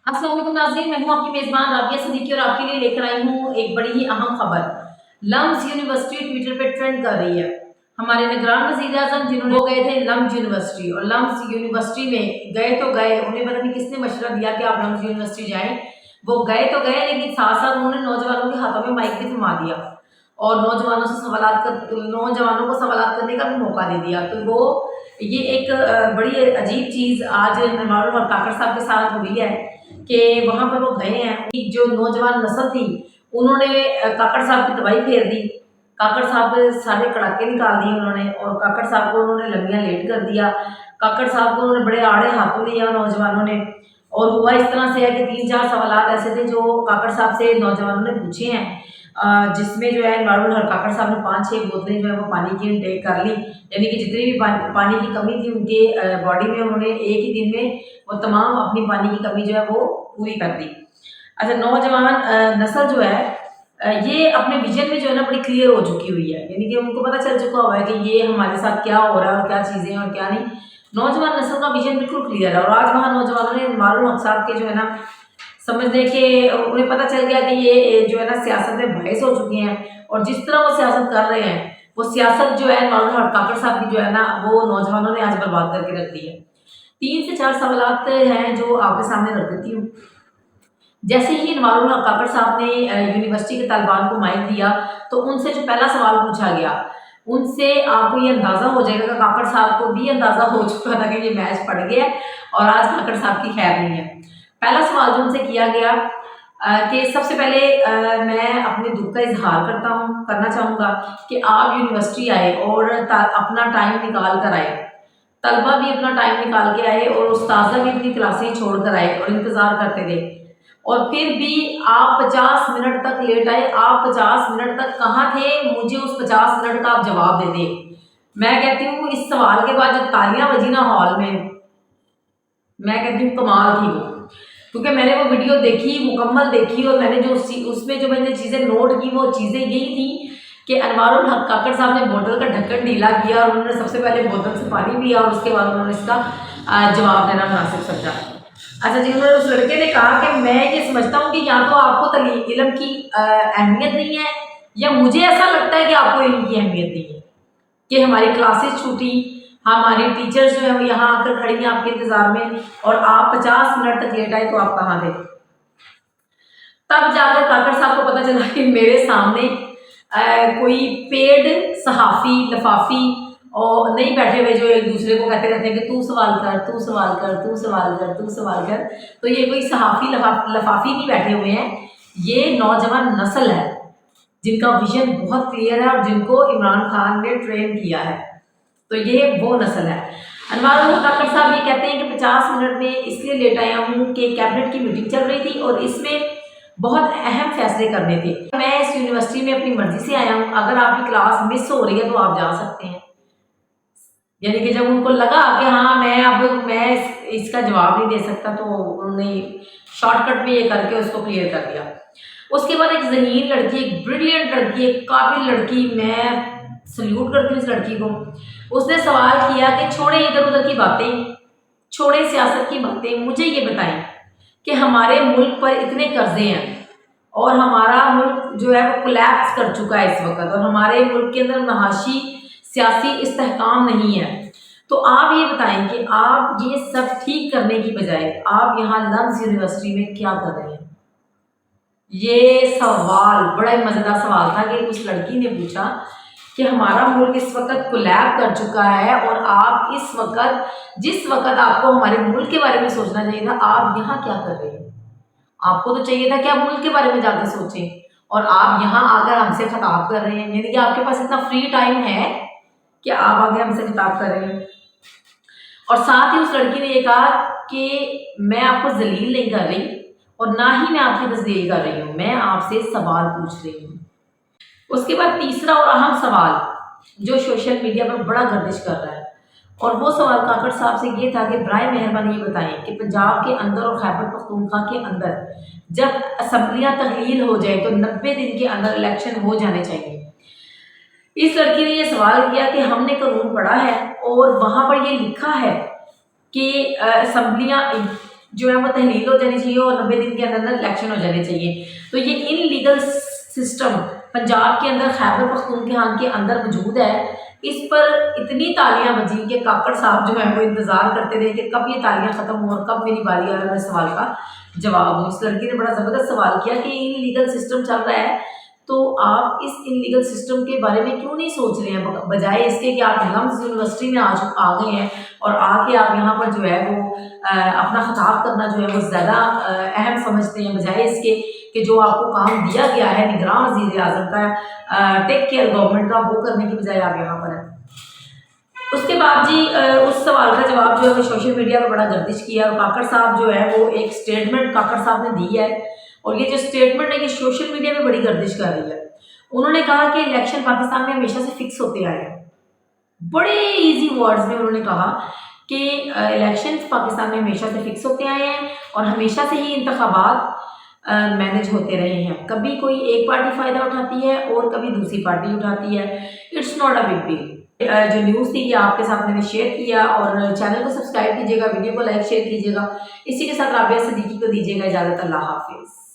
अस्सलाम वालेकुम नाज़रीन, मैं हूँ आपकी मेज़बान राबिया सिद्दीकी और आपके लिए लेकर आई हूँ एक बड़ी ही अहम खबर। लम्स यूनिवर्सिटी ट्विटर पे ट्रेंड कर रही है। हमारे निगरान वज़ीर-ए-आज़म जिन्होंने वो गए थे लम्स यूनिवर्सिटी और लम्स यूनिवर्सिटी में गए तो गए, उन्हें पता नहीं किसने मशवरा दिया कि आप लम्स यूनिवर्सिटी जाएँ। वो गए तो गए लेकिन साथ-साथ उन्होंने नौजवानों के हाथों में माइक भी थमा दिया और नौजवानों को सवालात करने का भी मौका दे दिया। तो वो ये एक बड़ी अजीब चीज़ आज नरवारुल हक काकड़ साहब के साथ हुई है कि वहाँ पर वो गए हैं कि जो नौजवान नस्ल थी उन्होंने काकड़ साहब की तबाही फेर दी। काकड़ साहब के सारे कड़ाके निकाल दिए उन्होंने और काकड़ साहब को उन्होंने लंबियाँ लेट कर दिया। काकड़ साहब को उन्होंने बड़े आड़े हाथों लिया नौजवानों ने। और हुआ इस तरह से है कि 3-4 सवालात ऐसे थे जो काकड़ साहब से नौजवानों ने पूछे हैं, जिसमें जो है नरवारुल हक काकड़ साहब ने 5-6 बोतलें जो है वो पानी की इनटेक कर ली। यानी कि जितनी भी पानी की कमी थी उनके बॉडी में, उन्होंने एक ही दिन में वो तमाम अपनी पानी की कमी जो है वो पूरी कर दी। अच्छा, नौजवान नस्ल जो है ये अपने विजन में जो है ना बड़ी क्लियर हो चुकी हुई है, यानी कि उनको पता चल चुका हुआ है कि ये हमारे साथ क्या हो रहा है और क्या चीज़ें हैं और क्या नहीं। नौजवान नस्ल का विजन बिल्कुल क्लियर है और आज वहाँ नौजवानों ने नरवारुल हक साहब के जो है ना समझने के उन्हें पता चल गया कि ये जो है ना सियासत में बाइस हो चुके हैं और जिस तरह वो सियासत कर रहे हैं वो सियासत जो है नरवारुल हक काकड़ साहब की जो है ना वो नौजवानों ने आज बर्बाद करके रख दी है। 3 से 4 सवालात हैं जो आपके सामने रख देती हूँ। जैसे ही नरवारुल हक काकड़ साहब ने यूनिवर्सिटी के तालिबान को माइक दिया तो उनसे जो पहला सवाल पूछा गया, उनसे आपको ये अंदाज़ा हो जाएगा कि काकड़ साहब को भी अंदाज़ा हो चुका था कि ये मैच पड़ गया और आज काकड़ साहब की खैर नहीं है। पहला सवाल जो उनसे किया गया कि सबसे पहले मैं अपने दुख का इजहार करना चाहूँगा कि आप यूनिवर्सिटी आए और अपना टाइम निकाल कर आए, तलबा भी अपना टाइम निकाल के आए और उस्ताज़ा भी अपनी क्लासें छोड़ कर आए और इंतज़ार करते थे और फिर भी आप 50 मिनट तक लेट आए। आप 50 मिनट तक कहाँ थे? मुझे उस 50 मिनट का आप जवाब दे दें। मैं कहती हूँ इस सवाल के बाद जो तालियां बजी ना हॉल में, मैं कहती हूँ कमाल थी वो, क्योंकि मैंने वो वीडियो देखी, मुकम्मल देखी और मैंने जो उसमें जो मैंने चीज़ें नोट की वो चीज़ें यही थी कि नरवारुल हक काकड़ साहब ने बोतल का ढक्कन ढीला किया और उन्होंने सबसे पहले बोतल से पानी पिया और उसके बाद उन्होंने इसका जवाब देना मुनासिब समझा। अच्छा जी, उन्होंने उस लड़के ने कहा कि मैं ये समझता हूँ कि या तो आपको इल्म की अहमियत नहीं है या मुझे ऐसा लगता है कि आपको इल्म की अहमियत नहीं है कि हमारी क्लासेस छूटी, हमारी टीचर्स जो है वो यहाँ आकर खड़ी हैं आपके इंतज़ार में और आप 50 मिनट तक लेट आए तो आप कहाँ थे? तब जाकर काकड़ साहब को पता चला कि मेरे सामने कोई पेड सहाफ़ी लफाफी और नहीं बैठे हुए जो एक दूसरे को कहते रहते हैं कि तू सवाल कर, तू सवाल कर, तू सवाल कर, तू सवाल कर। तो ये कोई सहाफ़ी लफाफी नहीं बैठे हुए हैं, ये नौजवान नस्ल है जिनका विजन बहुत क्लियर है और जिनको इमरान खान ने ट्रेन किया है। तो ये वो नस्ल है। नरवारुल हक काकड़ साहब ये कहते हैं कि 50 मिनट में इसलिए लेट आया हूँ कि कैबिनेट की मीटिंग चल रही थी और इसमें बहुत अहम फैसले करने थे। मैं इस यूनिवर्सिटी में अपनी मर्जी से आया हूँ, अगर आपकी क्लास मिस हो रही है तो आप जा सकते हैं। यानी कि जब उनको लगा कि हाँ मैं इसका जवाब नहीं दे सकता तो उन्होंने शॉर्टकट में ये करके उसको क्लियर कर दिया। उसके बाद एक ज़हीन लड़की, एक ब्रिलियंट लड़की, एक काबिल लड़की, मैं सल्यूट करती हूँ इस लड़की को। उसने सवाल किया कि छोड़े इधर उधर की बातें, छोड़े सियासत की बातें, मुझे ये बताएं कि हमारे मुल्क पर इतने कर्जे हैं और हमारा मुल्क जो है वो कोलैप्स कर चुका है इस वक्त और हमारे मुल्क के अंदर महाशी सियासी इस्तेहकाम नहीं है, तो आप ये बताएं कि आप ये सब ठीक करने की बजाय आप यहाँ लम्स यूनिवर्सिटी में क्या कर रहे हैं? ये सवाल बड़ा ही मज़ेदार सवाल था कि उस लड़की ने पूछा कि हमारा मुल्क इस वक्त कोलैप्स कर चुका है और आप इस वक्त जिस वक्त आपको हमारे मुल्क के बारे में सोचना चाहिए था, आप यहाँ क्या कर रहे हैं? आपको तो चाहिए था कि आप मुल्क के बारे में जाकर सोचें और आप यहाँ आकर हमसे खिताब कर रहे हैं। यानी कि आपके पास इतना फ्री टाइम है कि आप आगे हमसे खिताब कर रहे हैं। और साथ ही उस लड़की ने ये कहा कि मैं आपको जलील नहीं कर रही और ना ही मैं आपकी तस्दीर कर रही हूँ, मैं आपसे सवाल पूछ रही हूँ। उसके बाद तीसरा और अहम सवाल जो सोशल मीडिया पर बड़ा गर्दिश कर रहा है और वो सवाल काकड़ साहब से ये था कि बराए मेहरबानी ये बताएं कि पंजाब के अंदर और खैबर पख्तूनख्वा के अंदर जब असम्बलियाँ तहलील हो जाए तो 90 दिन के अंदर इलेक्शन हो जाने चाहिए। इस लड़की ने ये सवाल किया कि हमने कानून पढ़ा है और वहाँ पर ये लिखा है कि असम्बलियाँ जो है वो तहलील हो जानी चाहिए और 90 दिन के अंदर अंदर इलेक्शन हो जाने चाहिए। तो ये इनलीगल सिस्टम पंजाब के अंदर खैबर पख्तूनख्वा के अंदर मौजूद है। इस पर इतनी तालियां बजी कि काकड़ साहब जो है वो इंतज़ार करते रहे कि कब ये तालियां ख़त्म हो और कब मेरी बारी आए और मैं सवाल का जवाब हो। इस लड़की ने बड़ा ज़बरदस्त सवाल किया कि इनलीगल सिस्टम चल रहा है तो आप इस इनलीगल सिस्टम के बारे में क्यों नहीं सोच रहे हैं, बजाय इसके कि आप लम्स यूनिवर्सिटी में आज आ गए हैं और आके आप यहाँ पर जो है वो अपना खिताब करना जो है वो ज़्यादा अहम समझते हैं, बजाय इसके कि जो आपको काम दिया गया है निगरान वज़ीर आज़म का, टेक केयर गवर्नमेंट का, वो करने की बजाय आप यहाँ पर हैं। उसके बाद जी उस सवाल का जवाब जो है वो सोशल मीडिया पर बड़ा गर्दिश किया और काकड़ साहब जो है वो एक स्टेटमेंट काकड़ साहब ने दी है और ये जो स्टेटमेंट है ये सोशल मीडिया में बड़ी गर्दिश कर रही है। उन्होंने कहा कि इलेक्शन पाकिस्तान में हमेशा से फिक्स होते आए हैं। बड़े इजी वर्ड्स में उन्होंने कहा कि इलेक्शंस पाकिस्तान में हमेशा से फिक्स होते आए हैं और हमेशा से ही इंतखाबात मैनेज होते रहे हैं। कभी कोई एक पार्टी फ़ायदा उठाती है और कभी दूसरी पार्टी उठाती है। It's not a big deal. जो न्यूज़ थी ये आपके साथ मैंने शेयर किया और चैनल को सब्सक्राइब कीजिएगा, वीडियो को लाइक शेयर कीजिएगा। इसी के साथ राबिया सिद्दीकी को दीजिएगा इजाज़त। अल्लाह हाफिज़।